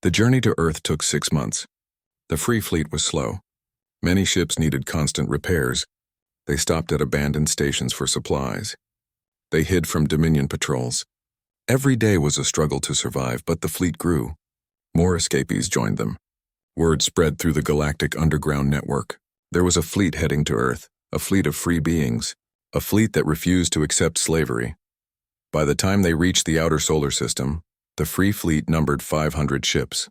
The journey to Earth took 6 months. The Free Fleet was slow. Many ships needed constant repairs. They stopped at abandoned stations for supplies. They hid from Dominion patrols. Every day was a struggle to survive, but the fleet grew. More escapees joined them. Word spread through the galactic underground network. There was a fleet heading to Earth, a fleet of free beings, a fleet that refused to accept slavery. By the time they reached the outer solar system, the Free Fleet numbered 500 ships.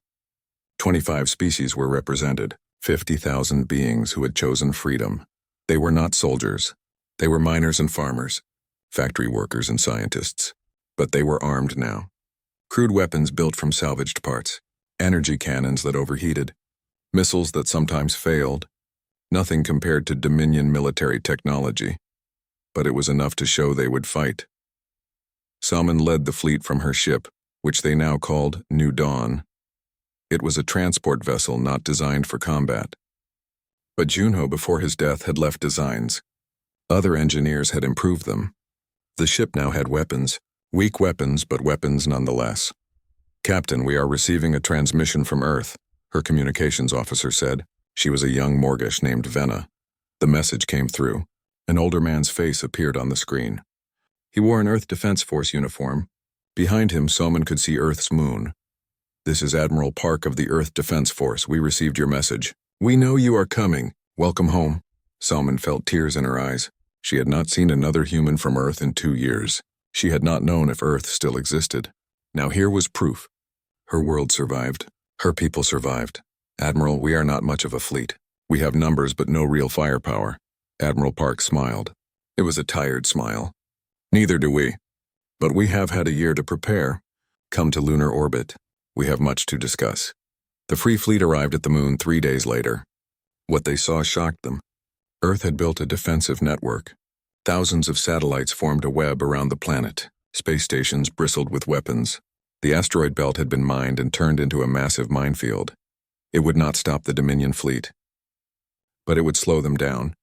25 species were represented, 50,000 beings who had chosen freedom. They were not soldiers. They were miners and farmers, factory workers and scientists. But they were armed now. Crude weapons built from salvaged parts, energy cannons that overheated, missiles that sometimes failed. Nothing compared to Dominion military technology. But it was enough to show they would fight. Salmon led the fleet from her ship, which they now called New Dawn. It was a transport vessel not designed for combat. But Junho, before his death, had left designs. Other engineers had improved them. The ship now had weapons, weak weapons, but weapons nonetheless. "Captain, we are receiving a transmission from Earth," her communications officer said. She was a young Morgish named Venna. The message came through. An older man's face appeared on the screen. He wore an Earth Defense Force uniform. Behind him, Soman could see Earth's moon. "This is Admiral Park of the Earth Defense Force. We received your message. We know you are coming. Welcome home." Salman felt tears in her eyes. She had not seen another human from Earth in 2 years. She had not known if Earth still existed. Now here was proof. Her world survived. Her people survived. "Admiral, we are not much of a fleet. We have numbers but no real firepower." Admiral Park smiled. It was a tired smile. "Neither do we. But we have had a year to prepare. Come to lunar orbit. We have much to discuss." The Free Fleet arrived at the moon 3 days later. What they saw shocked them. Earth had built a defensive network. Thousands of satellites formed a web around the planet. Space stations bristled with weapons. The asteroid belt had been mined and turned into a massive minefield. It would not stop the Dominion fleet. But it would slow them down.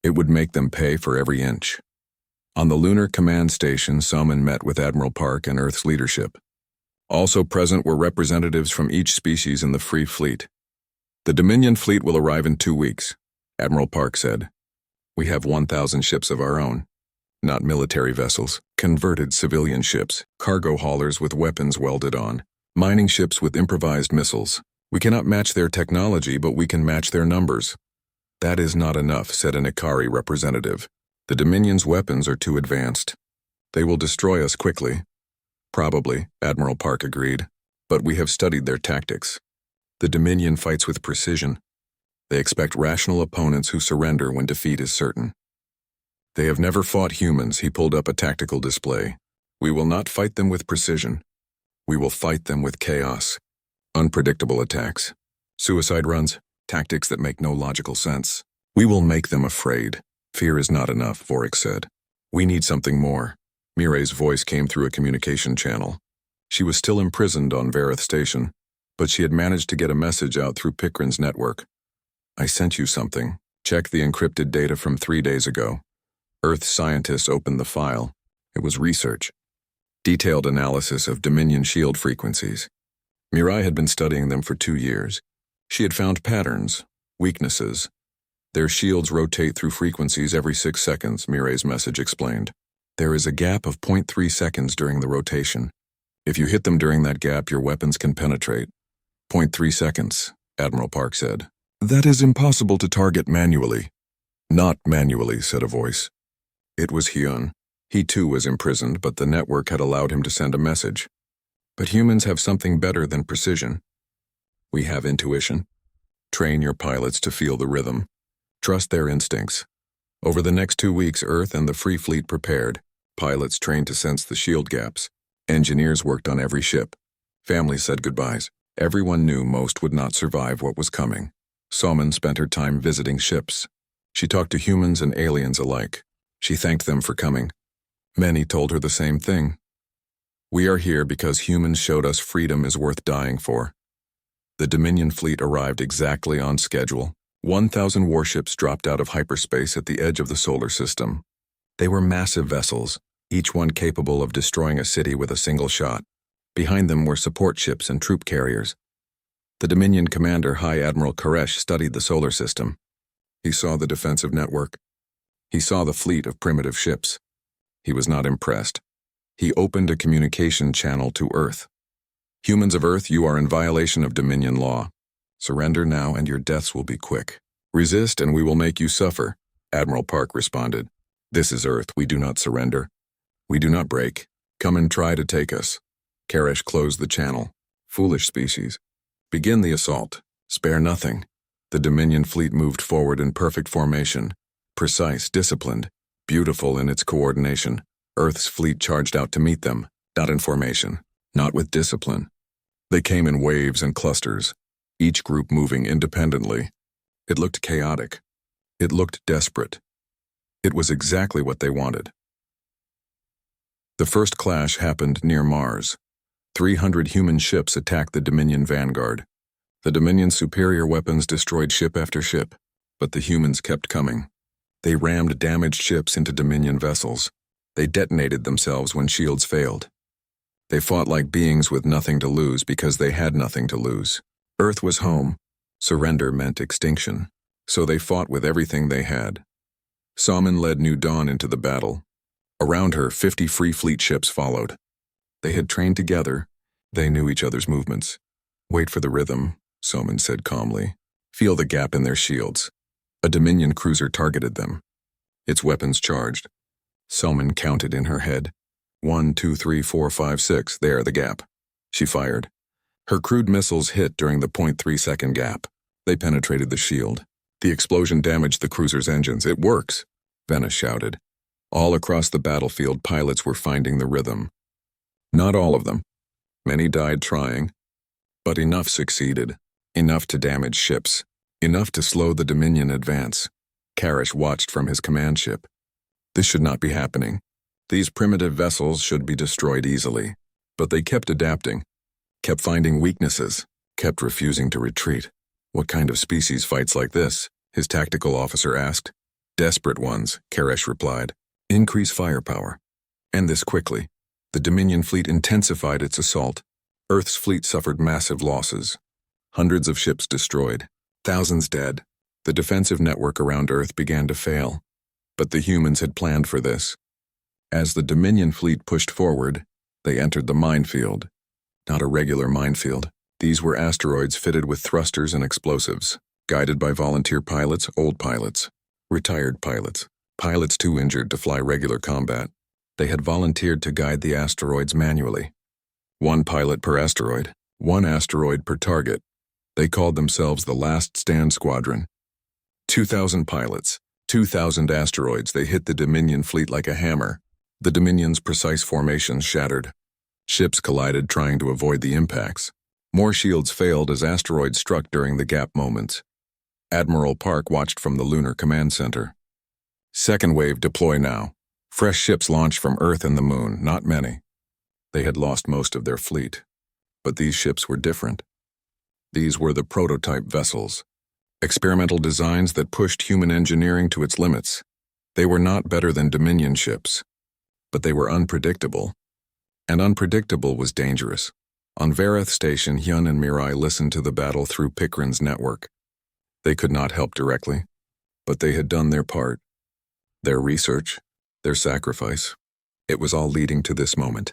It would make them pay for every inch. On the Lunar Command Station, Salman met with Admiral Park and Earth's leadership. Also present were representatives from each species in the Free Fleet. "The Dominion fleet will arrive in 2 weeks," Admiral Park said. "We have 1,000 ships of our own. Not military vessels, converted civilian ships, cargo haulers with weapons welded on, mining ships with improvised missiles. We cannot match their technology, but we can match their numbers." "That is not enough," said an Ikari representative. "The Dominion's weapons are too advanced. They will destroy us quickly." "Probably," Admiral Park agreed. "But we have studied their tactics. The Dominion fights with precision. They expect rational opponents who surrender when defeat is certain. They have never fought humans." He pulled up a tactical display. "We will not fight them with precision. We will fight them with chaos. Unpredictable attacks. Suicide runs. Tactics that make no logical sense. We will make them afraid." "Fear is not enough," Vorik said. "We need something more." Mirai's voice came through a communication channel. She was still imprisoned on Varith Station, but she had managed to get a message out through Pikrin's network. "I sent you something. Check the encrypted data from 3 days ago." Earth scientists opened the file. It was research. Detailed analysis of Dominion shield frequencies. Mirai had been studying them for 2 years. She had found patterns, weaknesses. "Their shields rotate through frequencies every 6 seconds, Mirai's message explained. "There is a gap of 0.3 seconds during the rotation. If you hit them during that gap, your weapons can penetrate." 0.3 seconds, Admiral Park said. "That is impossible to target manually." "Not manually," said a voice. It was Hyun. He too was imprisoned, but the network had allowed him to send a message. "But humans have something better than precision. We have intuition. Train your pilots to feel the rhythm. Trust their instincts." Over the next 2 weeks, Earth and the Free Fleet prepared. Pilots trained to sense the shield gaps. Engineers worked on every ship. Families said goodbyes. Everyone knew most would not survive what was coming. Salman spent her time visiting ships. She talked to humans and aliens alike. She thanked them for coming. Many told her the same thing. "We are here because humans showed us freedom is worth dying for." The Dominion fleet arrived exactly on schedule. 1,000 warships dropped out of hyperspace at the edge of the solar system. They were massive vessels, each one capable of destroying a city with a single shot. Behind them were support ships and troop carriers, The Dominion commander, High Admiral Koresh, studied the solar system. He saw the defensive network. He saw the fleet of primitive ships. He was not impressed. He opened a communication channel to Earth. "Humans of Earth, you are in violation of Dominion law. Surrender now and your deaths will be quick. Resist and we will make you suffer," Admiral Park responded. "This is Earth. We do not surrender. We do not break. Come and try to take us." Koresh closed the channel. "Foolish species. Begin the assault. Spare nothing." The Dominion fleet moved forward in perfect formation. Precise, disciplined, beautiful in its coordination. Earth's fleet charged out to meet them, not in formation, not with discipline. They came in waves and clusters, each group moving independently. It looked chaotic. It looked desperate. It was exactly what they wanted. The first clash happened near Mars. 300 human ships attacked the Dominion vanguard. The Dominion's superior weapons destroyed ship after ship, but the humans kept coming. They rammed damaged ships into Dominion vessels. They detonated themselves when shields failed. They fought like beings with nothing to lose because they had nothing to lose. Earth was home. Surrender meant extinction. So they fought with everything they had. Salmon led New Dawn into the battle. Around her, 50 Free Fleet ships followed. They had trained together. They knew each other's movements. "Wait for the rhythm," Salmon said calmly. "Feel the gap in their shields." A Dominion cruiser targeted them. Its weapons charged. Salmon counted in her head. 1, 2, 3, 4, 5, 6. There, the gap. She fired. Her crude missiles hit during the 0.3-second gap. They penetrated the shield. The explosion damaged the cruiser's engines. "It works," Venice shouted. All across the battlefield, pilots were finding the rhythm. Not all of them. Many died trying. But enough succeeded. Enough to damage ships. Enough to slow the Dominion advance. Koresh watched from his command ship. This should not be happening. These primitive vessels should be destroyed easily. But they kept adapting, kept finding weaknesses, kept refusing to retreat. "What kind of species fights like this?" his tactical officer asked. "Desperate ones," Koresh replied. "Increase firepower. And this quickly." The Dominion fleet intensified its assault. Earth's fleet suffered massive losses. Hundreds of ships destroyed. Thousands dead. The defensive network around Earth began to fail. But the humans had planned for this. As the Dominion fleet pushed forward, they entered the minefield. Not a regular minefield. These were asteroids fitted with thrusters and explosives, guided by volunteer pilots, old pilots, retired pilots, pilots too injured to fly regular combat. They had volunteered to guide the asteroids manually. 1 pilot per asteroid, 1 asteroid per target. They called themselves the Last Stand Squadron. 2,000 pilots, 2,000 asteroids. They hit the Dominion fleet like a hammer. The Dominion's precise formations shattered. Ships collided trying to avoid the impacts. More shields failed as asteroids struck during the gap moments. Admiral Park watched from the Lunar Command Center. "Second wave deploy now. Fresh ships launched from Earth and the Moon, not many." They had lost most of their fleet. But these ships were different. These were the prototype vessels. Experimental designs that pushed human engineering to its limits. They were not better than Dominion ships. But they were unpredictable. And unpredictable was dangerous. On Vareth Station, Hyun and Mirai listened to the battle through Pikrin's network. They could not help directly, but they had done their part. Their research, their sacrifice. It was all leading to this moment.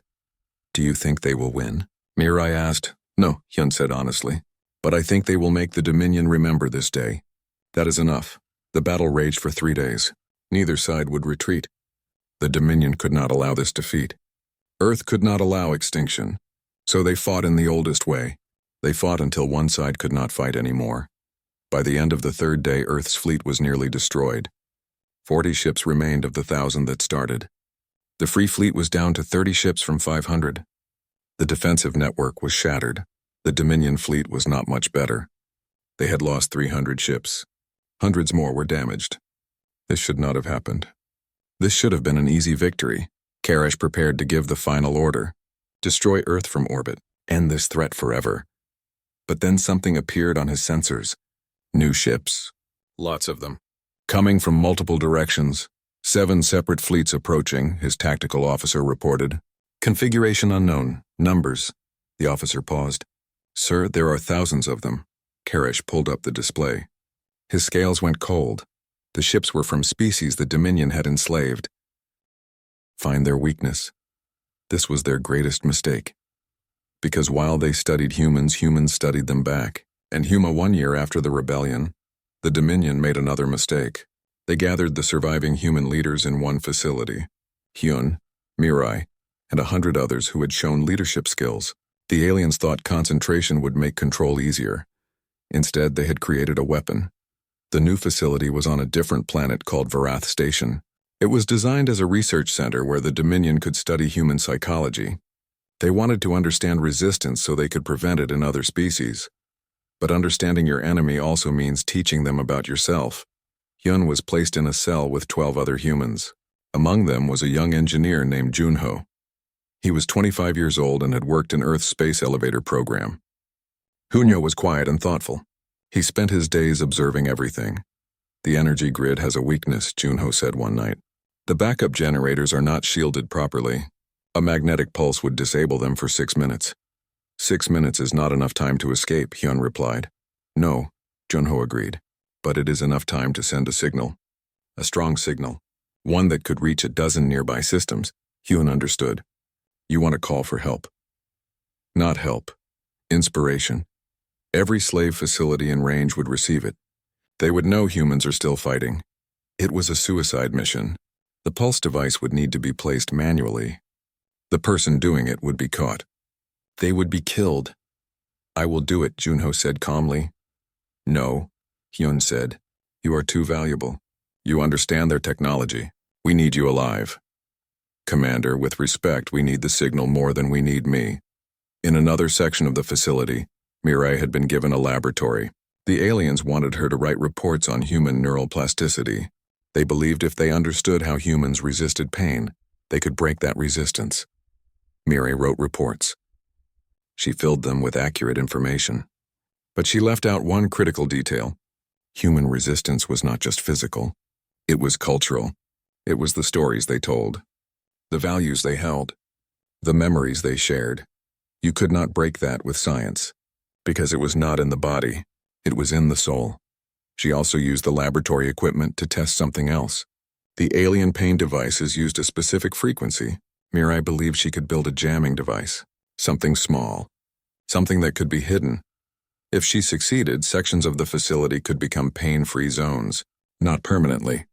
"Do you think they will win?" Mirai asked. "No," Hyun said honestly. "But I think they will make the Dominion remember this day. That is enough." The battle raged for 3 days. Neither side would retreat. The Dominion could not allow this defeat. Earth could not allow extinction. So they fought in the oldest way. They fought until one side could not fight anymore. By the end of the 3rd day, Earth's fleet was nearly destroyed. 40 ships remained of the 1,000 that started. The Free Fleet was down to 30 ships from 500. The defensive network was shattered. The Dominion fleet was not much better. They had lost 300 ships. Hundreds more were damaged. This should not have happened. This should have been an easy victory. Koresh prepared to give the final order. Destroy Earth from orbit. End this threat forever. But then something appeared on his sensors. New ships. Lots of them. Coming from multiple directions. 7 separate fleets approaching, his tactical officer reported. Configuration unknown. Numbers. The officer paused. Sir, there are thousands of them. Karish pulled up the display. His scales went cold. The ships were from species the Dominion had enslaved. Find their weakness. This was their greatest mistake. Because while they studied humans, humans studied them back. And 1 year after the rebellion, the Dominion made another mistake. They gathered the surviving human leaders in one facility. Hyun, Mirai, and 100 others who had shown leadership skills. The aliens thought concentration would make control easier. Instead, they had created a weapon. The new facility was on a different planet called Varath Station. It was designed as a research center where the Dominion could study human psychology. They wanted to understand resistance so they could prevent it in other species. But understanding your enemy also means teaching them about yourself. Hyun was placed in a cell with 12 other humans. Among them was a young engineer named Junho. He was 25 years old and had worked in Earth's space elevator program. Hunyo was quiet and thoughtful. He spent his days observing everything. The energy grid has a weakness, Junho said one night. The backup generators are not shielded properly. A magnetic pulse would disable them for 6 minutes. 6 minutes is not enough time to escape, Hyun replied. No, Junho agreed. But it is enough time to send a signal. A strong signal. One that could reach a dozen nearby systems. Hyun understood. You want to call for help. Not help. Inspiration. Every slave facility in range would receive it. They would know humans are still fighting. It was a suicide mission. The pulse device would need to be placed manually. The person doing it would be caught. They would be killed. I will do it, Junho said calmly. No, Hyun said. You are too valuable. You understand their technology. We need you alive. Commander, with respect, we need the signal more than we need me. In another section of the facility, Mirai had been given a laboratory. The aliens wanted her to write reports on human neural plasticity. They believed if they understood how humans resisted pain, they could break that resistance. Mirai wrote reports. She filled them with accurate information. But she left out one critical detail. Human resistance was not just physical. It was cultural. It was the stories they told, the values they held, the memories they shared. You could not break that with science, because it was not in the body, it was in the soul. She also used the laboratory equipment to test something else. The alien pain devices used a specific frequency. Mirai believed she could build a jamming device, something small, something that could be hidden. If she succeeded, sections of the facility could become pain-free zones, not permanently,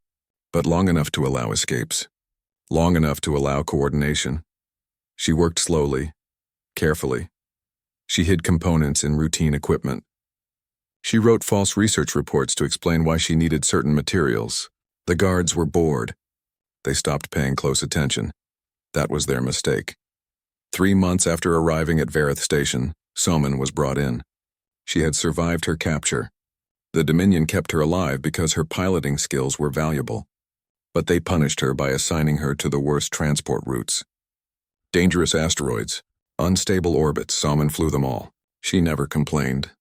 but long enough to allow escapes, long enough to allow coordination. She worked slowly, carefully. She hid components in routine equipment. She wrote false research reports to explain why she needed certain materials. The guards were bored. They stopped paying close attention. That was their mistake. 3 months after arriving at Varath Station, Soman was brought in. She had survived her capture. The Dominion kept her alive because her piloting skills were valuable. But they punished her by assigning her to the worst transport routes. Dangerous asteroids, unstable orbits, Soman flew them all. She never complained.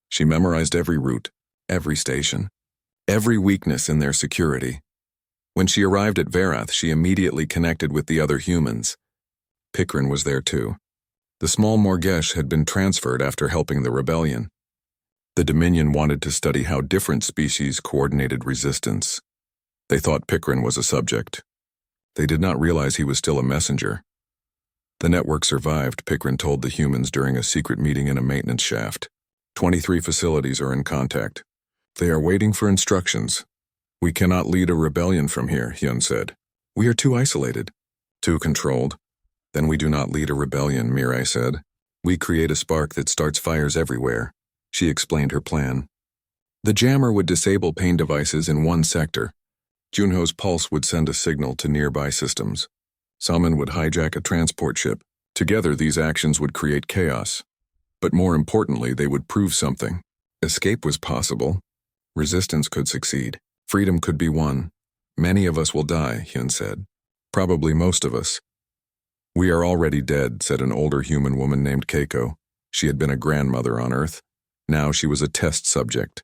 She memorized every route, every station, every weakness in their security. When she arrived at Varath, she immediately connected with the other humans. Pikrin was there too. The small Morgesh had been transferred after helping the rebellion. The Dominion wanted to study how different species coordinated resistance. They thought Pikrin was a subject. They did not realize he was still a messenger. The network survived, Pikrin told the humans during a secret meeting in a maintenance shaft. 23 facilities are in contact. They are waiting for instructions. We cannot lead a rebellion from here, Hyun said. We are too isolated, too controlled. Then we do not lead a rebellion, Mirai said. We create a spark that starts fires everywhere. She explained her plan. The jammer would disable pain devices in one sector. Junho's pulse would send a signal to nearby systems. Soman would hijack a transport ship. Together, these actions would create chaos. But more importantly, they would prove something. Escape was possible. Resistance could succeed. Freedom could be won. Many of us will die, Hyun said. Probably most of us. We are already dead, said an older human woman named Keiko. She had been a grandmother on Earth. Now she was a test subject.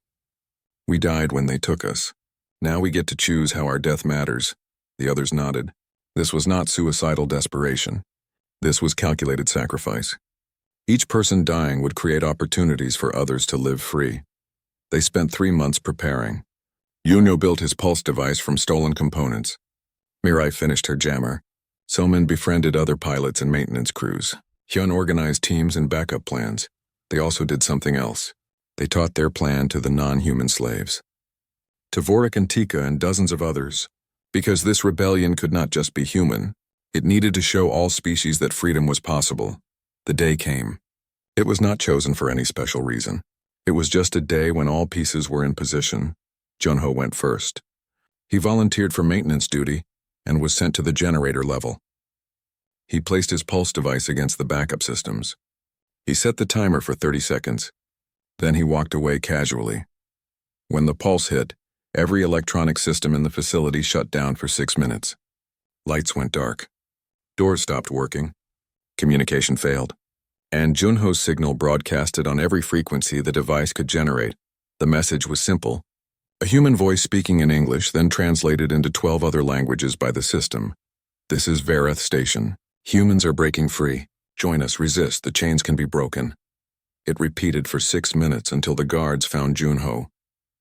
We died when they took us. Now we get to choose how our death matters. The others nodded. This was not suicidal desperation. This was calculated sacrifice. Each person dying would create opportunities for others to live free. They spent 3 months preparing. Yuno built his pulse device from stolen components. Mirai finished her jammer. Soman befriended other pilots and maintenance crews. Hyun organized teams and backup plans. They also did something else. They taught their plan to the non-human slaves. To Vorik and Tika and dozens of others. Because this rebellion could not just be human. It needed to show all species that freedom was possible. The day came. It was not chosen for any special reason. It was just a day when all pieces were in position. Junho went first. He volunteered for maintenance duty and was sent to the generator level. He placed his pulse device against the backup systems. He set the timer for 30 seconds. Then he walked away casually. When the pulse hit, every electronic system in the facility shut down for 6 minutes. Lights went dark. Doors stopped working. Communication failed. And Junho's signal broadcasted on every frequency the device could generate. The message was simple. A human voice speaking in English, then translated into 12 other languages by the system. This is Vareth Station. Humans are breaking free. Join us, resist, the chains can be broken. It repeated for 6 minutes until the guards found Junho.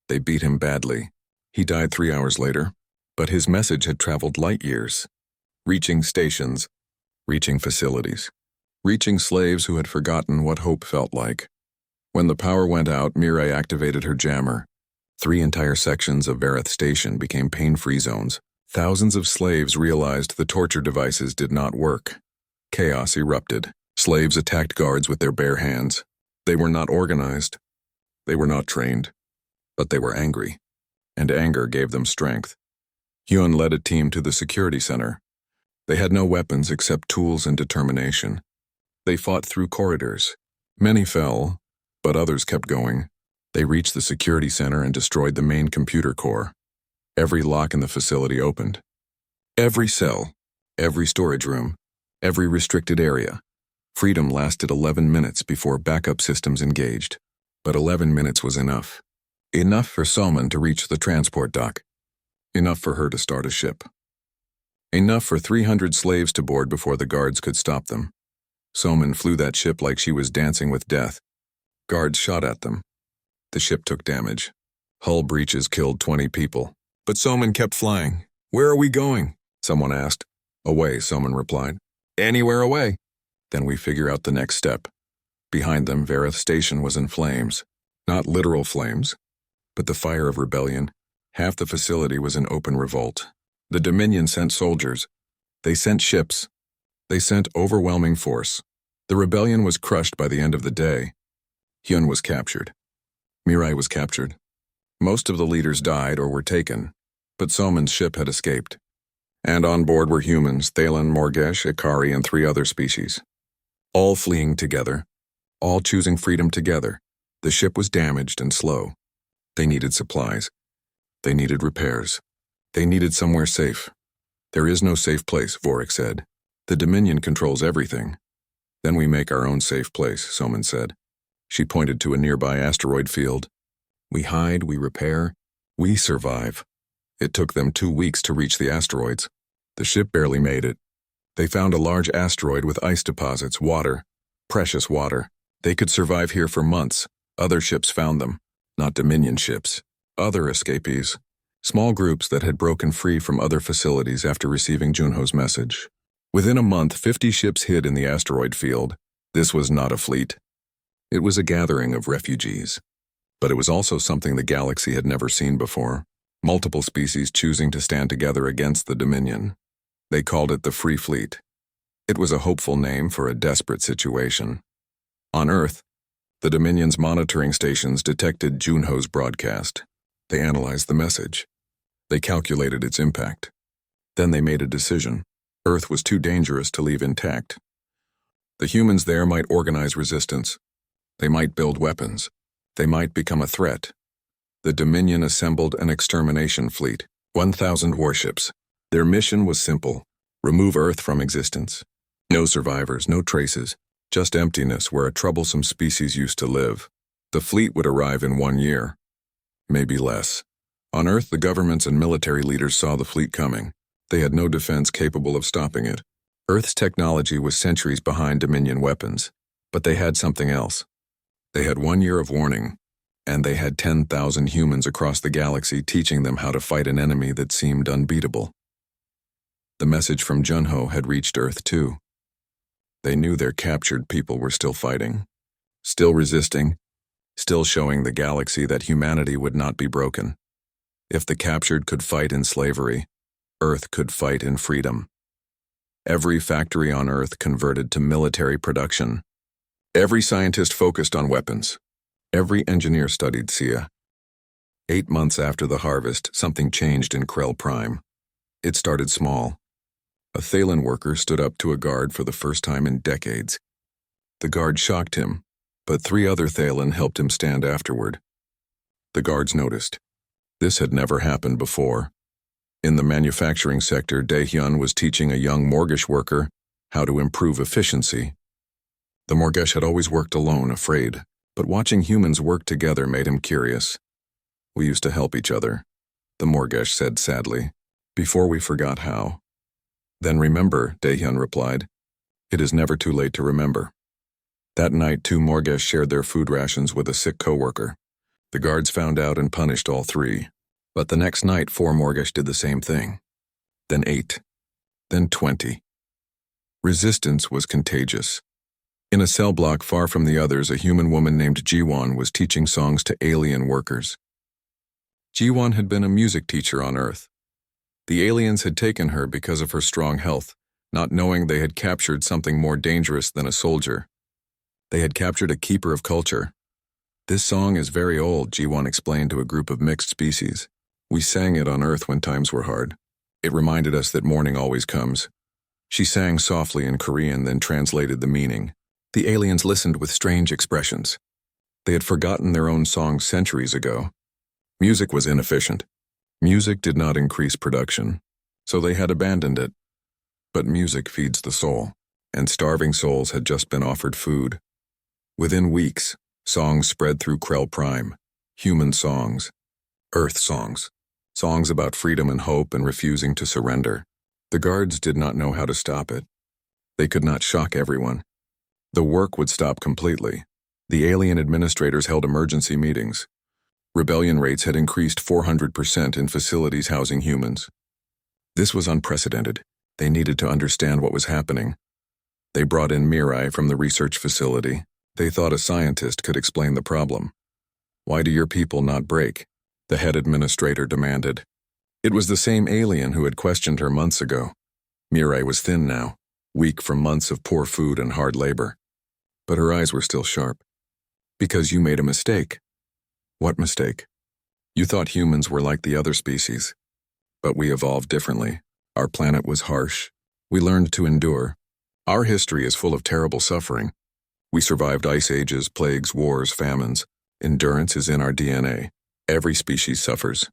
They beat him badly. He died 3 hours later, but his message had traveled light years. Reaching stations, reaching facilities, reaching slaves who had forgotten what hope felt like. When the power went out, Mirai activated her jammer. 3 entire sections of Vareth Station became pain-free zones. Thousands of slaves realized the torture devices did not work. Chaos erupted. Slaves attacked guards with their bare hands. They were not organized. They were not trained. But they were angry. And anger gave them strength. Hyun led a team to the security center. They had no weapons except tools and determination. They fought through corridors. Many fell, but others kept going. They reached the security center and destroyed the main computer core. Every lock in the facility opened. Every cell, every storage room, every restricted area. Freedom lasted 11 minutes before backup systems engaged. But 11 minutes was enough. Enough for Soman to reach the transport dock. Enough for her to start a ship. Enough for 300 slaves to board before the guards could stop them. Soman flew that ship like she was dancing with death. Guards shot at them. The ship took damage. Hull breaches killed 20 people. But Soman kept flying. "Where are we going?" someone asked. "Away," Soman replied. "Anywhere away." Then we figure out the next step. Behind them, Vareth Station was in flames. Not literal flames, but the fire of rebellion. Half the facility was in open revolt. The Dominion sent soldiers. They sent ships. They sent overwhelming force. The rebellion was crushed by the end of the day. Hyun was captured. Mirai was captured. Most of the leaders died or were taken, but Soman's ship had escaped. And on board were humans, Thalen, Morgesh, Ikari, and 3 other species. All fleeing together. All choosing freedom together. The ship was damaged and slow. They needed supplies. They needed repairs. They needed somewhere safe. "There is no safe place," Vorik said. "The Dominion controls everything." "Then we make our own safe place," Soman said. She pointed to a nearby asteroid field. "We hide, we repair, we survive." It took them 2 weeks to reach the asteroids. The ship barely made it. They found a large asteroid with ice deposits, water, precious water. They could survive here for months. Other ships found them. Not Dominion ships. Other escapees. Small groups that had broken free from other facilities after receiving Junho's message. Within a month, 50 ships hid in the asteroid field. This was not a fleet. It was a gathering of refugees. But it was also something the galaxy had never seen before. Multiple species choosing to stand together against the Dominion. They called it the Free Fleet. It was a hopeful name for a desperate situation. On Earth, the Dominion's monitoring stations detected Junho's broadcast. They analyzed the message. They calculated its impact. Then they made a decision. Earth was too dangerous to leave intact. The humans there might organize resistance. They might build weapons. They might become a threat. The Dominion assembled an extermination fleet, 1,000 warships. Their mission was simple: remove Earth from existence. No survivors, no traces, just emptiness where a troublesome species used to live. The fleet would arrive in 1 year. Maybe less. On Earth, the governments and military leaders saw the fleet coming. They had no defense capable of stopping it. Earth's technology was centuries behind Dominion weapons. But they had something else. They had 1 year of warning, and they had 10,000 humans across the galaxy teaching them how to fight an enemy that seemed unbeatable. The message from Junho had reached Earth too. They knew their captured people were still fighting, still resisting, still showing the galaxy that humanity would not be broken. If the captured could fight in slavery, Earth could fight in freedom. Every factory on Earth converted to military production. Every scientist focused on weapons. Every engineer studied Sia. 8 months after the harvest, something changed in Krell Prime. It started small. A Thalen worker stood up to a guard for the first time in decades. The guard shocked him, but 3 other Thalen helped him stand afterward. The guards noticed. This had never happened before. In the manufacturing sector, Daehyun was teaching a young Morgish worker how to improve efficiency. The Morgish had always worked alone, afraid, but watching humans work together made him curious. We used to help each other, the Morgish said sadly, before we forgot how. Then remember, Daehyun replied. It is never too late to remember. That night, 2 Morgish shared their food rations with a sick co-worker. The guards found out and punished all 3. But the next night, 4 Morgish did the same thing. Then 8. Then 20. Resistance was contagious. In a cell block far from the others, a human woman named Jiwon was teaching songs to alien workers. Jiwon had been a music teacher on Earth. The aliens had taken her because of her strong health, not knowing they had captured something more dangerous than a soldier. They had captured a keeper of culture. This song is very old, Jiwon explained to a group of mixed species. We sang it on Earth when times were hard. It reminded us that morning always comes. She sang softly in Korean, then translated the meaning. The aliens listened with strange expressions. They had forgotten their own songs centuries ago. Music was inefficient. Music did not increase production, so they had abandoned it. But music feeds the soul, and starving souls had just been offered food. Within weeks, songs spread through Krell Prime. Human songs. Earth songs. Songs about freedom and hope and refusing to surrender. The guards did not know how to stop it. They could not shock everyone. The work would stop completely. The alien administrators held emergency meetings. Rebellion rates had increased 400% in facilities housing humans. This was unprecedented. They needed to understand what was happening. They brought in Mirai from the research facility. They thought a scientist could explain the problem. Why do your people not break? The head administrator demanded. It was the same alien who had questioned her months ago. Mirai was thin now, weak from months of poor food and hard labor. But her eyes were still sharp. Because you made a mistake. What mistake? You thought humans were like the other species. But we evolved differently. Our planet was harsh. We learned to endure. Our history is full of terrible suffering. We survived ice ages, plagues, wars, famines. Endurance is in our DNA. Every species suffers.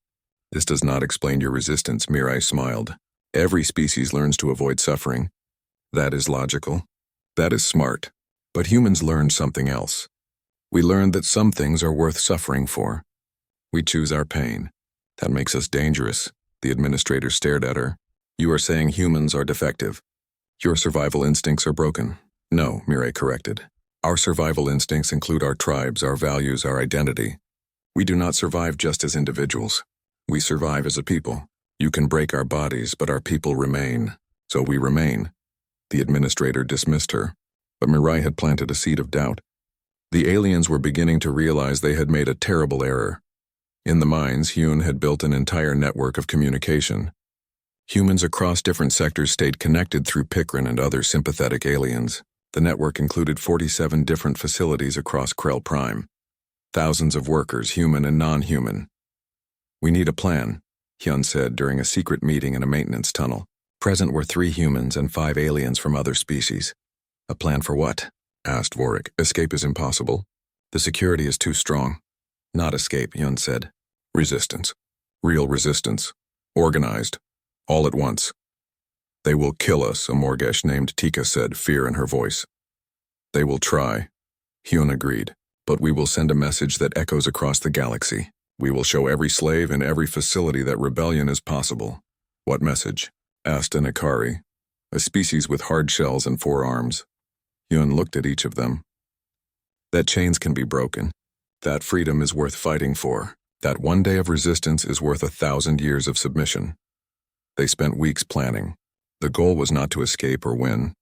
This does not explain your resistance, Mirai smiled. Every species learns to avoid suffering. That is logical. That is smart. But humans learned something else. We learned that some things are worth suffering for. We choose our pain. That makes us dangerous. The administrator stared at her. You are saying humans are defective. Your survival instincts are broken. No, Mirai corrected. Our survival instincts include our tribes, our values, our identity. We do not survive just as individuals. We survive as a people. You can break our bodies, but our people remain. So we remain. The administrator dismissed her. But Mirai had planted a seed of doubt. The aliens were beginning to realize they had made a terrible error. In the mines, Hyun had built an entire network of communication. Humans across different sectors stayed connected through Pikrin and other sympathetic aliens. The network included 47 different facilities across Krell Prime. Thousands of workers, human and non-human. We need a plan, Hyun said during a secret meeting in a maintenance tunnel. Present were 3 humans and 5 aliens from other species. A plan for what? Asked Vorik. Escape is impossible. The security is too strong. Not escape, Hyun said. Resistance. Real resistance. Organized. All at once. They will kill us, a Morgesh named Tika said, fear in her voice. They will try. Hyun agreed. But we will send a message that echoes across the galaxy. We will show every slave in every facility that rebellion is possible. What message? Asked an Ikari, a species with hard shells and 4 arms. Hyun looked at each of them. that chains can be broken, that freedom is worth fighting for, that one day of resistance is worth 1,000 years of submission. They spent weeks planning. The goal was not to escape or win.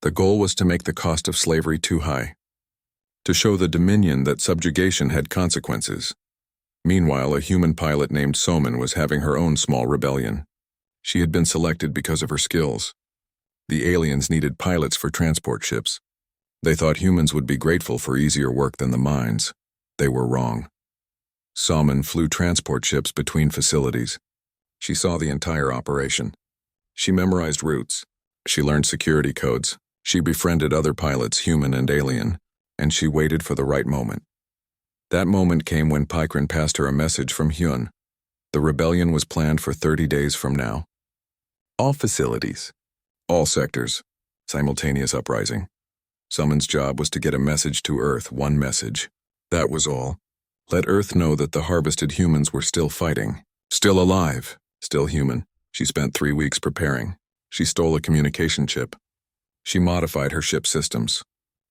The goal was to make the cost of slavery too high, to show the Dominion that subjugation had consequences. Meanwhile, a human pilot named Soman was having her own small rebellion. She had been selected because of her skills. The aliens needed pilots for transport ships. They thought humans would be grateful for easier work than the mines. They were wrong. Soman flew transport ships between facilities. She saw the entire operation. She memorized routes. She learned security codes. She befriended other pilots, human and alien, and she waited for the right moment. That moment came when Pykrin passed her a message from Hyun. The rebellion was planned for 30 days from now. All facilities, all sectors, simultaneous uprising. Someone's job was to get a message to Earth, one message. That was all. Let Earth know that the harvested humans were still fighting, still alive, still human. She spent 3 weeks preparing. She stole a communication chip. She modified her ship systems.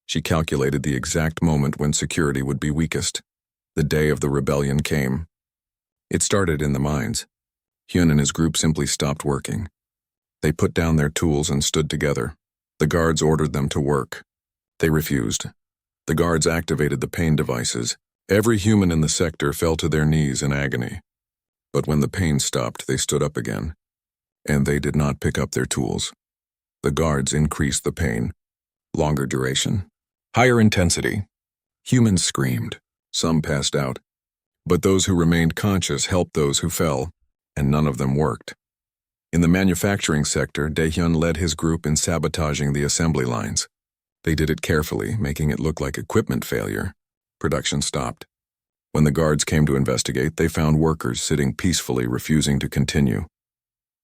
She calculated the exact moment when security would be weakest. The day of the rebellion came. It started in the mines. Hyun and his group simply stopped working. They put down their tools and stood together. The guards ordered them to work. They refused. The guards activated the pain devices. Every human in the sector fell to their knees in agony. But when the pain stopped, they stood up again. And they did not pick up their tools. The guards increased the pain. Longer duration. Higher intensity. Humans screamed. Some passed out. But those who remained conscious helped those who fell, and none of them worked. In the manufacturing sector, Daehyun led his group in sabotaging the assembly lines. They did it carefully, making it look like equipment failure. Production stopped. When the guards came to investigate, they found workers sitting peacefully, refusing to continue.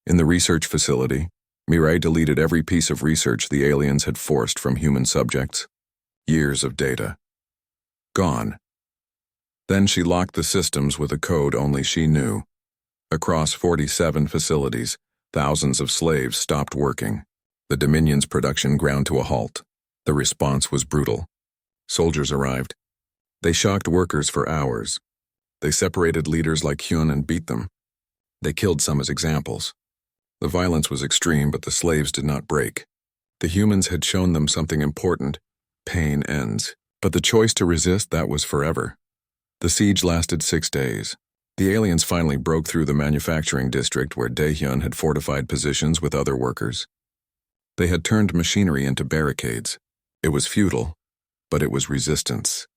In the research facility, Mirai deleted every piece of research the aliens had forced from human subjects. Years of data. Gone. Then she locked the systems with a code only she knew. Across 47 facilities, thousands of slaves stopped working. The Dominion's production ground to a halt. The response was brutal. Soldiers arrived. They shocked workers for hours. They separated leaders like Hyun and beat them. They killed some as examples. The violence was extreme, but the slaves did not break. The humans had shown them something important. Pain ends. But the choice to resist, that was forever. The siege lasted 6 days. The aliens finally broke through the manufacturing district where Daehyun had fortified positions with other workers. They had turned machinery into barricades. It was futile, but it was resistance.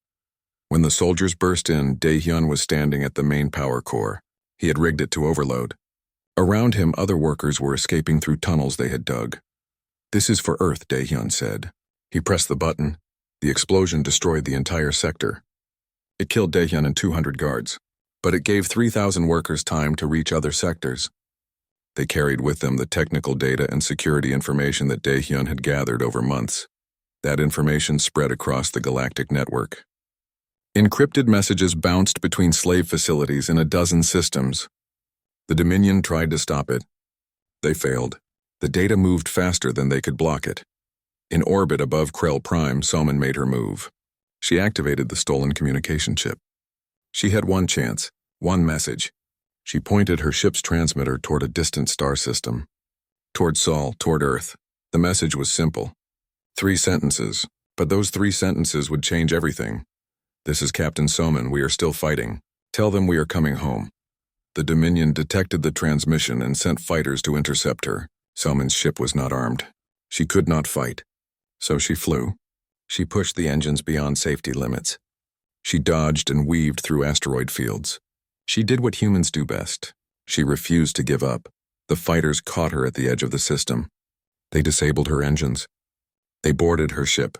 When the soldiers burst in, Daehyun was standing at the main power core. He had rigged it to overload. Around him, other workers were escaping through tunnels they had dug. "This is for Earth," Daehyun said. He pressed the button. The explosion destroyed the entire sector. It killed Daehyun and 200 guards, but it gave 3,000 workers time to reach other sectors. They carried with them the technical data and security information that Daehyun had gathered over months. That information spread across the galactic network. Encrypted messages bounced between slave facilities in a dozen systems. The Dominion tried to stop it. They failed. The data moved faster than they could block it. In orbit above Krell Prime, Soman made her move. She activated the stolen communication chip. She had one chance, one message. She pointed her ship's transmitter toward a distant star system. Toward Sol, toward Earth. The message was simple. 3 sentences, but those 3 sentences would change everything. "This is Captain Soman, we are still fighting. Tell them we are coming home." The Dominion detected the transmission and sent fighters to intercept her. Soman's ship was not armed. She could not fight. So she flew. She pushed the engines beyond safety limits. She dodged and weaved through asteroid fields. She did what humans do best. She refused to give up. The fighters caught her at the edge of the system. They disabled her engines. They boarded her ship.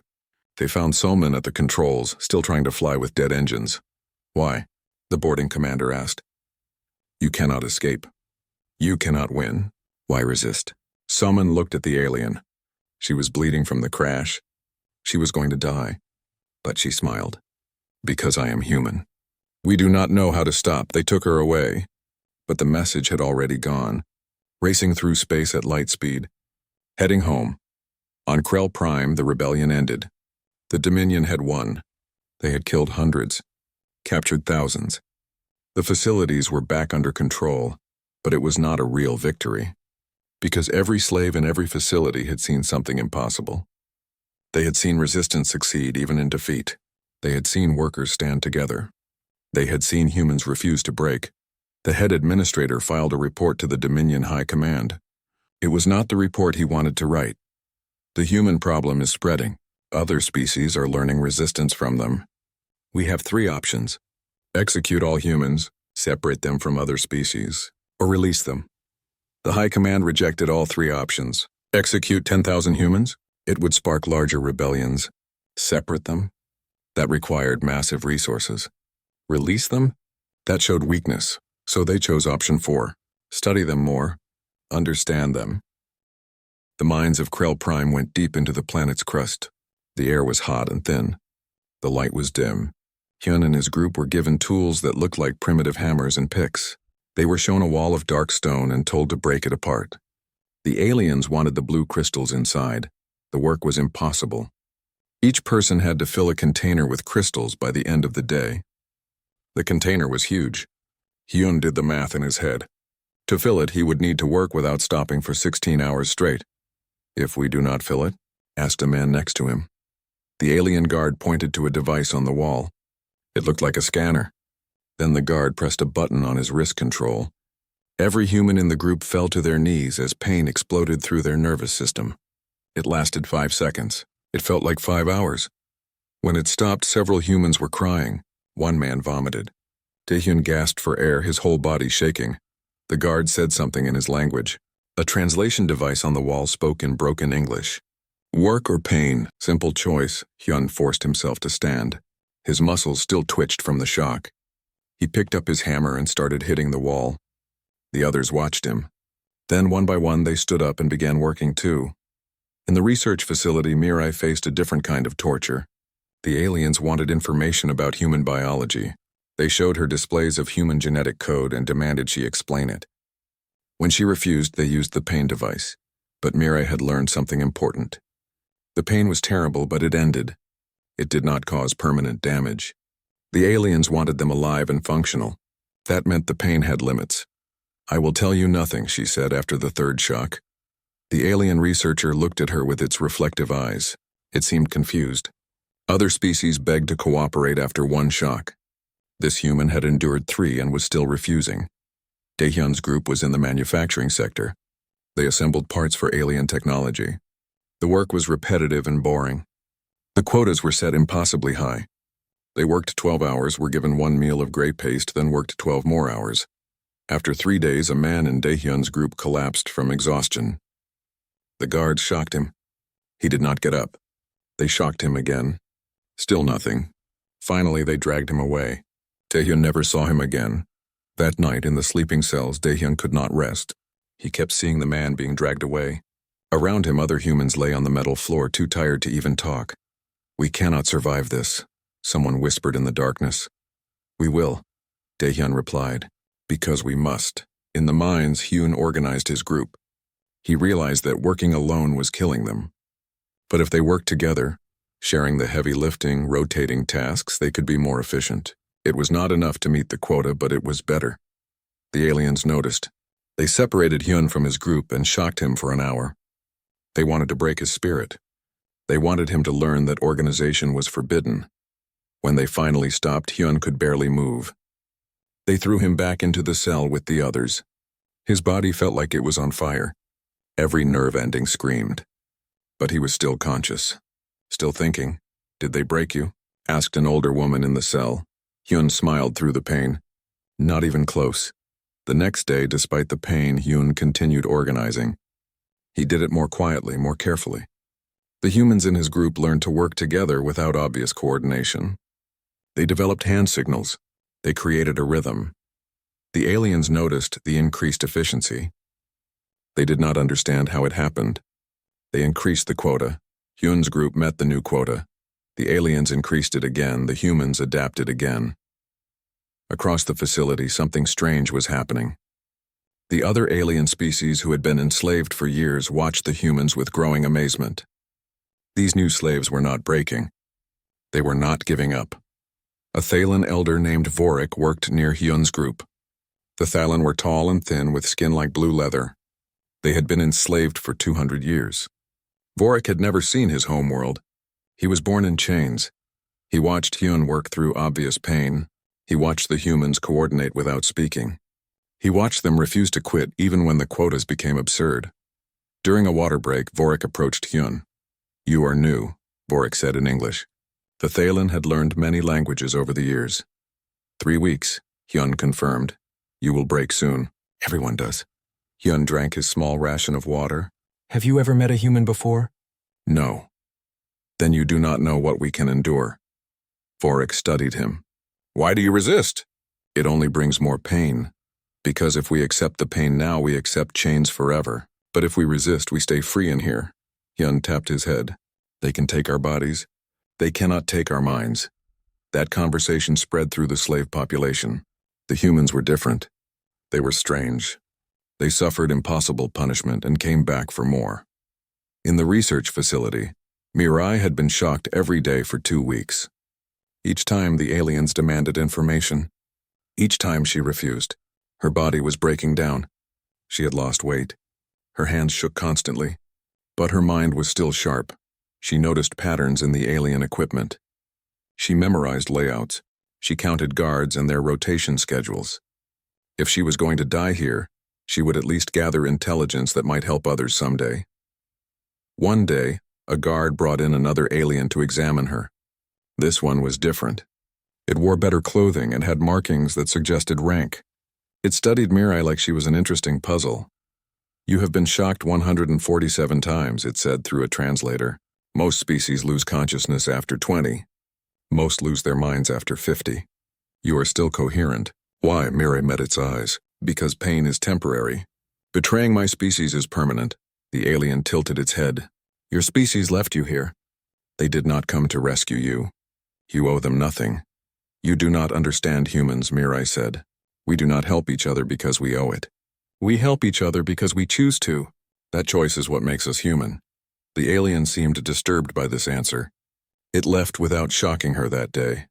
They found Soman at the controls, still trying to fly with dead engines. "Why?" the boarding commander asked. "You cannot escape. You cannot win. Why resist?" Soman looked at the alien. She was bleeding from the crash. She was going to die, but she smiled. "Because I am human. We do not know how to stop." They took her away, but the message had already gone, racing through space at light speed, heading home. On Krell Prime, the rebellion ended. The Dominion had won. They had killed hundreds, captured thousands. The facilities were back under control, but it was not a real victory, because every slave in every facility had seen something impossible. They had seen resistance succeed even in defeat. They had seen workers stand together. They had seen humans refuse to break. The head administrator filed a report to the Dominion High Command. It was not the report he wanted to write. The human problem is spreading. Other species are learning resistance from them. We have three options: execute all humans, separate them from other species, or release them. The High Command rejected all three options. Execute 10,000 humans? It would spark larger rebellions. Separate them? That required massive resources. Release them? That showed weakness, so they chose option 4. Study them more. Understand them. The minds of Krell Prime went deep into the planet's crust. The air was hot and thin. The light was dim. Hyun and his group were given tools that looked like primitive hammers and picks. They were shown a wall of dark stone and told to break it apart. The aliens wanted the blue crystals inside. The work was impossible. Each person had to fill a container with crystals by the end of the day. The container was huge. Hyun did the math in his head. To fill it, he would need to work without stopping for 16 hours straight. If we do not fill it? Asked a man next to him. The alien guard pointed to a device on the wall. It looked like a scanner. Then the guard pressed a button on his wrist control. Every human in the group fell to their knees as pain exploded through their nervous system. It lasted 5 seconds. It felt like 5 hours. When it stopped, several humans were crying. One man vomited. Taehyun gasped for air, his whole body shaking. The guard said something in his language. A translation device on the wall spoke in broken English. Work or pain, simple choice. Hyun forced himself to stand. His muscles still twitched from the shock. He picked up his hammer and started hitting the wall. The others watched him. Then, one by one, they stood up and began working too. In the research facility, Mirai faced a different kind of torture. The aliens wanted information about human biology. They showed her displays of human genetic code and demanded she explain it. When she refused, they used the pain device. But Mirai had learned something important. The pain was terrible, but it ended. It did not cause permanent damage. The aliens wanted them alive and functional. That meant the pain had limits. I will tell you nothing, she said after the third shock. The alien researcher looked at her with its reflective eyes. It seemed confused. Other species begged to cooperate after one shock. This human had endured 3 and was still refusing. Daehyun's group was in the manufacturing sector. They assembled parts for alien technology. The work was repetitive and boring. The quotas were set impossibly high. They worked 12 hours, were given 1 meal of gray paste, then worked 12 more hours. After 3 days, a man in Daehyun's group collapsed from exhaustion. The guards shocked him. He did not get up. They shocked him again. Still nothing. Finally, they dragged him away. Daehyun never saw him again. That night, in the sleeping cells, Daehyun could not rest. He kept seeing the man being dragged away. Around him, other humans lay on the metal floor, too tired to even talk. We cannot survive this, someone whispered in the darkness. We will, Daehyun replied. Because we must. In the mines, Hyun organized his group. He realized that working alone was killing them. But if they worked together, sharing the heavy lifting, rotating tasks, they could be more efficient. It was not enough to meet the quota, but it was better. The aliens noticed. They separated Hyun from his group and shocked him for an hour. They wanted to break his spirit. They wanted him to learn that organization was forbidden. When they finally stopped, Hyun could barely move. They threw him back into the cell with the others. His body felt like it was on fire. Every nerve ending screamed. But he was still conscious. Still thinking. Did they break you? Asked an older woman in the cell. Hyun smiled through the pain. Not even close. The next day, despite the pain, Hyun continued organizing. He did it more quietly, more carefully. The humans in his group learned to work together without obvious coordination. They developed hand signals. They created a rhythm. The aliens noticed the increased efficiency. They did not understand how it happened. They increased the quota. Hyun's group met the new quota. The aliens increased it again. The humans adapted again. Across the facility, something strange was happening. The other alien species who had been enslaved for years watched the humans with growing amazement. These new slaves were not breaking. They were not giving up. A Thaylen elder named Vorik worked near Hyun's group. The Thaylen were tall and thin with skin like blue leather. They had been enslaved for 200 years. Vorik had never seen his homeworld. He was born in chains. He watched Hyun work through obvious pain. He watched the humans coordinate without speaking. He watched them refuse to quit even when the quotas became absurd. During a water break, Vorik approached Hyun. "You are new," Vorik said in English. The Thaylen had learned many languages over the years. 3 weeks, Hyun confirmed. "You will break soon." "Everyone does." Hyun drank his small ration of water. "Have you ever met a human before?" "No." "Then you do not know what we can endure." Vorik studied him. "Why do you resist?" "It only brings more pain. Because if we accept the pain now, we accept chains forever. But if we resist, we stay free in here." Hyun tapped his head. "They can take our bodies. They cannot take our minds." That conversation spread through the slave population. The humans were different. They were strange. They suffered impossible punishment and came back for more. In the research facility, Mirai had been shocked every day for 2 weeks. Each time the aliens demanded information. Each time she refused. Her body was breaking down. She had lost weight. Her hands shook constantly. But her mind was still sharp. She noticed patterns in the alien equipment. She memorized layouts. She counted guards and their rotation schedules. If she was going to die here, she would at least gather intelligence that might help others someday. One day, a guard brought in another alien to examine her. This one was different. It wore better clothing and had markings that suggested rank. It studied Mirai like she was an interesting puzzle. "You have been shocked 147 times, it said through a translator. Most species lose consciousness after 20. Most lose their minds after 50. You are still coherent." "Why?" Mirai met its eyes. "Because pain is temporary. Betraying my species is permanent." The alien tilted its head. "Your species left you here. They did not come to rescue you. You owe them nothing." "You do not understand humans," Mirai said. "We do not help each other because we owe it. We help each other because we choose to. That choice is what makes us human." The alien seemed disturbed by this answer. It left without shocking her that day.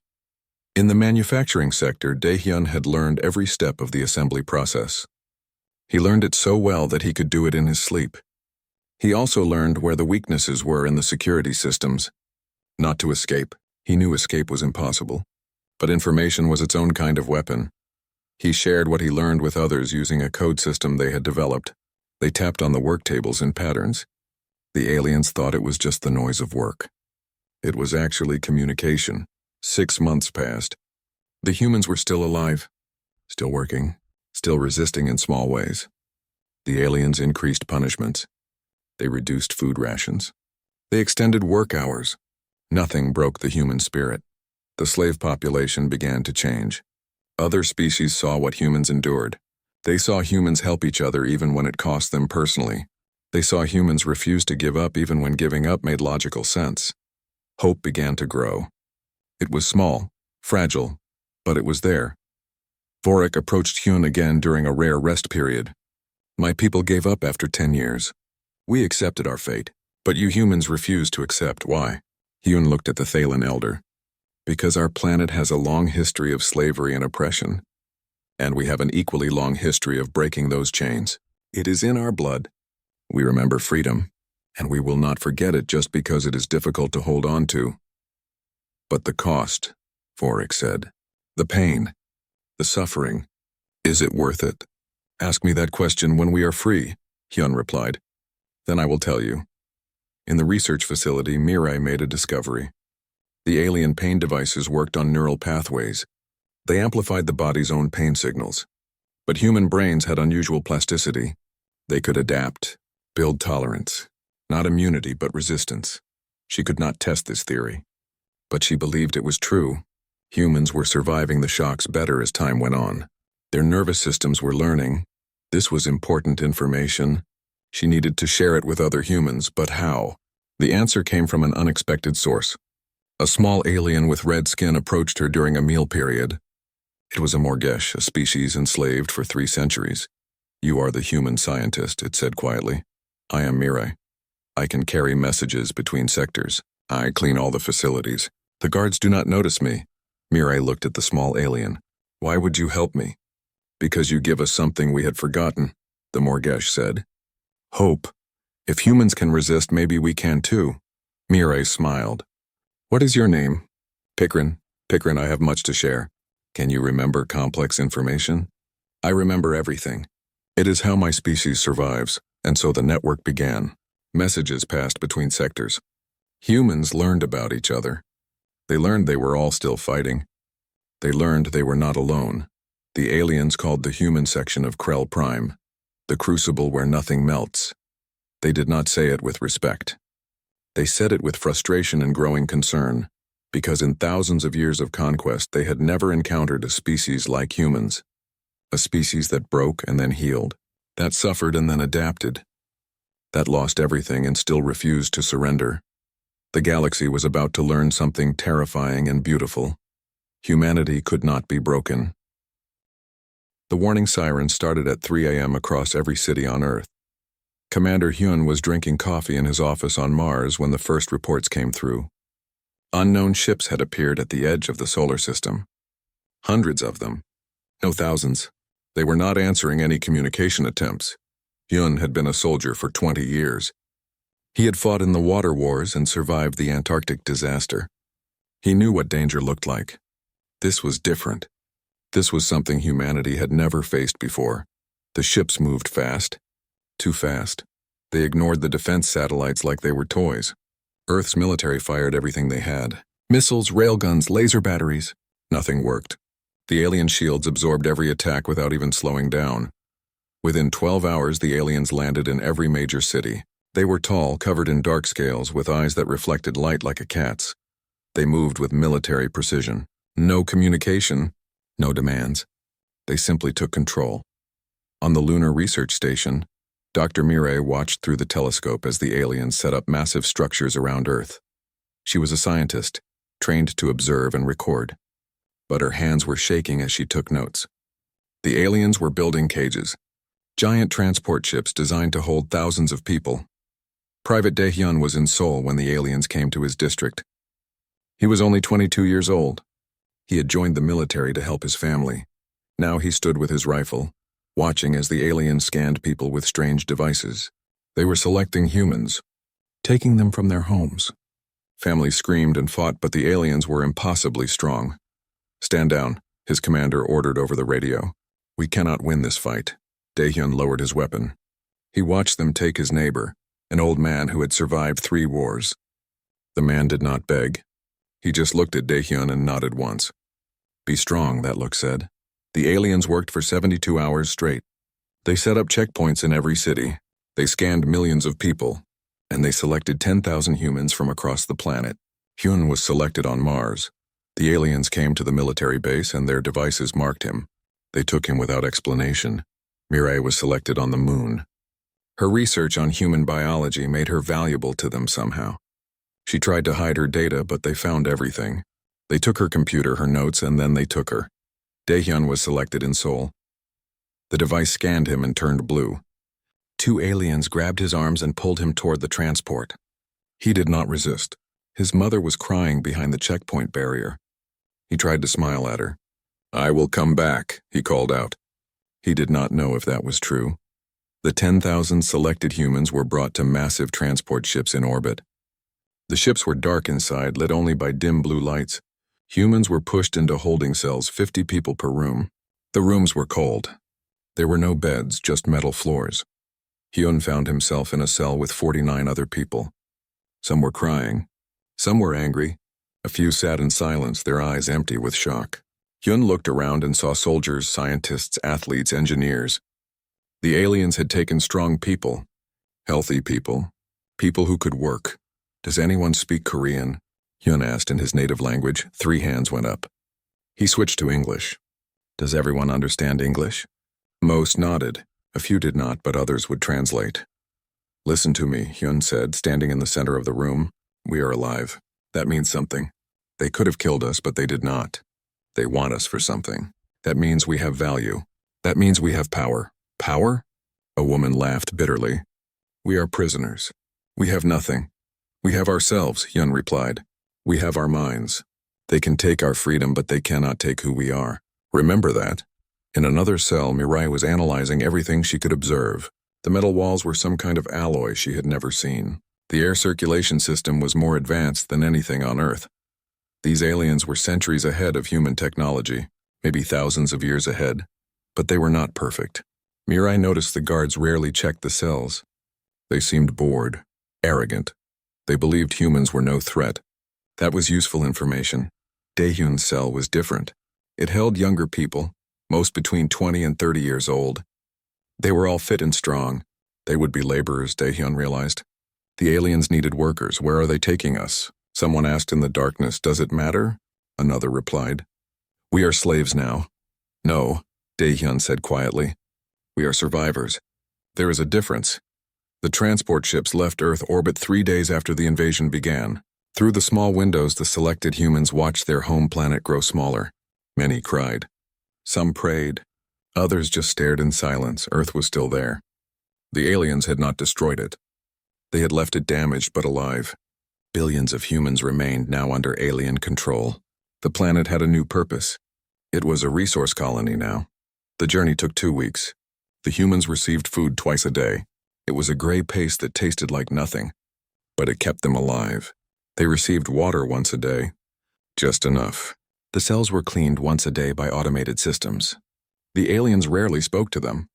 In the manufacturing sector, Daehyun had learned every step of the assembly process. He learned it so well that he could do it in his sleep. He also learned where the weaknesses were in the security systems. Not to escape. He knew escape was impossible. But information was its own kind of weapon. He shared what he learned with others using a code system they had developed. They tapped on the work tables in patterns. The aliens thought it was just the noise of work. It was actually communication. 6 months passed. The humans were still alive, still working, still resisting in small ways. The aliens increased punishments. They reduced food rations. They extended work hours. Nothing broke the human spirit. The slave population began to change. Other species saw what humans endured. They saw humans help each other even when it cost them personally. They saw humans refuse to give up even when giving up made logical sense. Hope began to grow. It was small, fragile, but it was there. Vorik approached Hyun again during a rare rest period. "My people gave up after 10 years. We accepted our fate, but you humans refused to accept. Why?" Hyun looked at the Thaylen elder. "Because our planet has a long history of slavery and oppression, and we have an equally long history of breaking those chains. It is in our blood. We remember freedom, and we will not forget it just because it is difficult to hold on to." "But the cost," Vorik said. "The pain, the suffering. Is it worth it?" "Ask me that question when we are free," Hyun replied. "Then I will tell you." In the research facility, Mirai made a discovery. The alien pain devices worked on neural pathways. They amplified the body's own pain signals. But human brains had unusual plasticity. They could adapt, build tolerance, not immunity but resistance. She could not test this theory. But she believed it was true. Humans were surviving the shocks better as time went on. Their nervous systems were learning. This was important information. She needed to share it with other humans, but how? The answer came from an unexpected source. A small alien with red skin approached her during a meal period. It was a Morgesh, a species enslaved for 3 centuries. "You are the human scientist," it said quietly. "I am Mirai. I can carry messages between sectors. I clean all the facilities. The guards do not notice me. Mirai looked at the small alien. Why would you help me? Because you give us something we had forgotten, the Morgesh said. Hope. If humans can resist, maybe we can too. Mirai smiled. What is your name? Pikrin. Pikrin, I have much to share. Can you remember complex information? I remember everything. It is how my species survives, and so the network began. Messages passed between sectors. Humans learned about each other. They learned they were all still fighting. They learned they were not alone. The aliens called the human section of Krell Prime, the crucible where nothing melts. They did not say it with respect. They said it with frustration and growing concern, because in thousands of years of conquest they had never encountered a species like humans. A species that broke and then healed, that suffered and then adapted, that lost everything and still refused to surrender. The galaxy was about to learn something terrifying and beautiful. Humanity could not be broken. The warning siren started at 3 a.m. across every city on Earth. Commander Hyun was drinking coffee in his office on Mars when the first reports came through. Unknown ships had appeared at the edge of the solar system. Hundreds of them. No, thousands. They were not answering any communication attempts. Hyun had been a soldier for 20 years. He had fought in the water wars and survived the Antarctic disaster. He knew what danger looked like. This was different. This was something humanity had never faced before. The ships moved fast. Too fast. They ignored the defense satellites like they were toys. Earth's military fired everything they had. Missiles, railguns, laser batteries. Nothing worked. The alien shields absorbed every attack without even slowing down. Within 12 hours, the aliens landed in every major city. They were tall, covered in dark scales, with eyes that reflected light like a cat's. They moved with military precision. No communication, no demands. They simply took control. On the Lunar Research Station, Dr. Mirai watched through the telescope as the aliens set up massive structures around Earth. She was a scientist, trained to observe and record. But her hands were shaking as she took notes. The aliens were building cages, giant transport ships designed to hold thousands of people. Private Dae-hyun was in Seoul when the aliens came to his district. He was only 22 years old. He had joined the military to help his family. Now he stood with his rifle, watching as the aliens scanned people with strange devices. They were selecting humans, taking them from their homes. Families screamed and fought, but the aliens were impossibly strong. Stand down, his commander ordered over the radio. We cannot win this fight. Dae-hyun lowered his weapon. He watched them take his neighbor, an old man who had survived 3 wars. The man did not beg. He just looked at Dae-hyun and nodded once. Be strong, that look said. The aliens worked for 72 hours straight. They set up checkpoints in every city. They scanned millions of people, and they selected 10,000 humans from across the planet. Hyun was selected on Mars. The aliens came to the military base and their devices marked him. They took him without explanation. Mirai was selected on the moon. Her research on human biology made her valuable to them somehow. She tried to hide her data, but they found everything. They took her computer, her notes, and then they took her. Dae-hyun was selected in Seoul. The device scanned him and turned blue. 2 aliens grabbed his arms and pulled him toward the transport. He did not resist. His mother was crying behind the checkpoint barrier. He tried to smile at her. I will come back, he called out. He did not know if that was true. The 10,000 selected humans were brought to massive transport ships in orbit. The ships were dark inside, lit only by dim blue lights. Humans were pushed into holding cells, 50 people per room. The rooms were cold. There were no beds, just metal floors. Hyun found himself in a cell with 49 other people. Some were crying. Some were angry. A few sat in silence, their eyes empty with shock. Hyun looked around and saw soldiers, scientists, athletes, engineers. The aliens had taken strong people, healthy people, people who could work. Does anyone speak Korean? Hyun asked in his native language. 3 hands went up. He switched to English. Does everyone understand English? Most nodded. A few did not, but others would translate. Listen to me, Hyun said, standing in the center of the room. We are alive. That means something. They could have killed us, but they did not. They want us for something. That means we have value. That means we have power. Power? A woman laughed bitterly. We are prisoners. We have nothing. We have ourselves, Hyun replied. We have our minds. They can take our freedom, but they cannot take who we are. Remember that. In another cell, Mirai was analyzing everything she could observe. The metal walls were some kind of alloy she had never seen. The air circulation system was more advanced than anything on Earth. These aliens were centuries ahead of human technology, maybe thousands of years ahead, but they were not perfect. Mirai noticed the guards rarely checked the cells. They seemed bored, arrogant. They believed humans were no threat. That was useful information. Daehyun's cell was different. It held younger people, most between 20 and 30 years old. They were all fit and strong. They would be laborers, Daehyun realized. The aliens needed workers. Where are they taking us? Someone asked in the darkness. Does it matter? Another replied. We are slaves now. No, Daehyun said quietly. We are survivors. There is a difference. The transport ships left Earth orbit 3 days after the invasion began. Through the small windows, the selected humans watched their home planet grow smaller. Many cried. Some prayed. Others just stared in silence. Earth was still there. The aliens had not destroyed it. They had left it damaged but alive. Billions of humans remained now under alien control. The planet had a new purpose. It was a resource colony now. The journey took 2 weeks. The humans received food twice a day. It was a gray paste that tasted like nothing, but it kept them alive. They received water once a day. Just enough. The cells were cleaned once a day by automated systems. The aliens rarely spoke to them.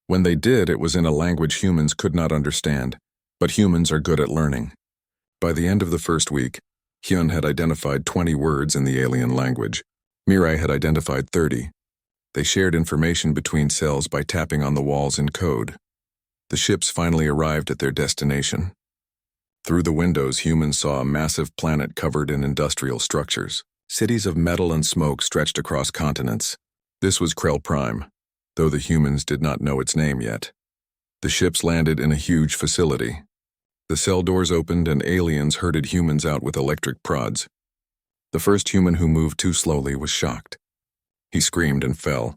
When they did, it was in a language humans could not understand, but humans are good at learning. By the end of the first week, Hyun had identified 20 words in the alien language. Mirai had identified 30. They shared information between cells by tapping on the walls in code. The ships finally arrived at their destination. Through the windows, humans saw a massive planet covered in industrial structures. Cities of metal and smoke stretched across continents. This was Krell Prime, though the humans did not know its name yet. The ships landed in a huge facility. The cell doors opened and aliens herded humans out with electric prods. The first human who moved too slowly was shocked. He screamed and fell.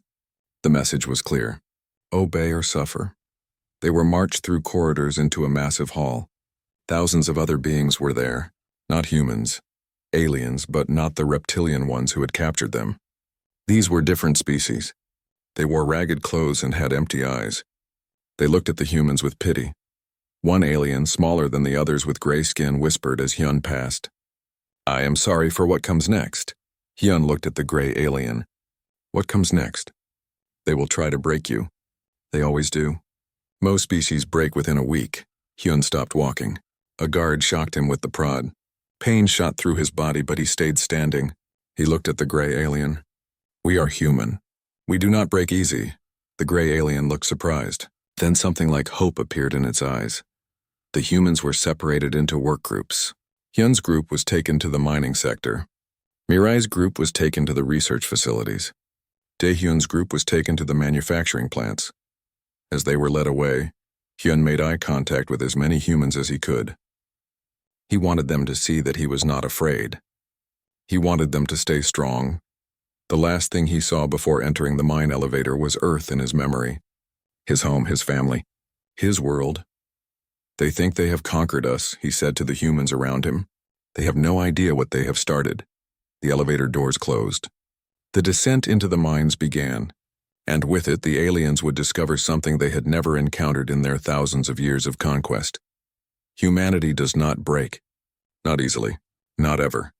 The message was clear. Obey or suffer. They were marched through corridors into a massive hall. Thousands of other beings were there, not humans. Aliens, but not the reptilian ones who had captured them. These were different species. They wore ragged clothes and had empty eyes. They looked at the humans with pity. One alien, smaller than the others with gray skin, whispered as Hyun passed. I am sorry for what comes next. Hyun looked at the gray alien. What comes next? They will try to break you. They always do. Most species break within a week. Hyun stopped walking. A guard shocked him with the prod. Pain shot through his body, but he stayed standing. He looked at the gray alien. We are human. We do not break easy. The gray alien looked surprised. Then something like hope appeared in its eyes. The humans were separated into work groups. Hyun's group was taken to the mining sector. Mirai's group was taken to the research facilities. Daehyun's group was taken to the manufacturing plants. As they were led away, Hyun made eye contact with as many humans as he could. He wanted them to see that he was not afraid. He wanted them to stay strong. The last thing he saw before entering the mine elevator was Earth in his memory. His home, his family, his world. They think they have conquered us, he said to the humans around him. They have no idea what they have started. The elevator doors closed. The descent into the mines began, and with it the aliens would discover something they had never encountered in their thousands of years of conquest. Humanity does not break. Not easily. Not ever.